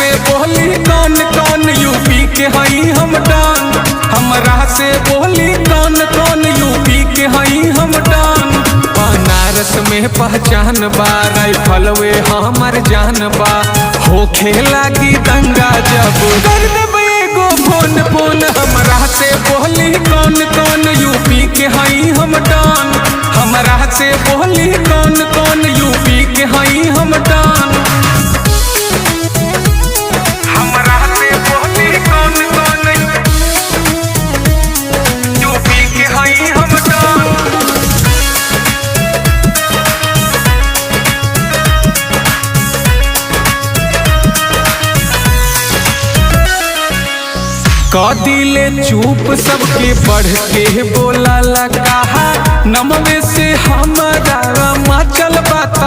से बोली कौन कौन यूपी के हई हम डान, हमरा से बोली कौन कौन यूपी के हई हम डान। बनारस में पहचान बा, राइफलवे हमर जान बा, होखे लागी दंगा जब कर देबे एगो फोन फोन। हमरा से बोली कौन कौन यूपी के हई हम डान, हमरा से बोली कौन कौन यूपी के हई हम डान। हमरा से बोली कौन कौन यूपी के हई हम डान। कदिले चुप सबके बढ़ के बोला कहा, नमवे से हमारा मचल बात।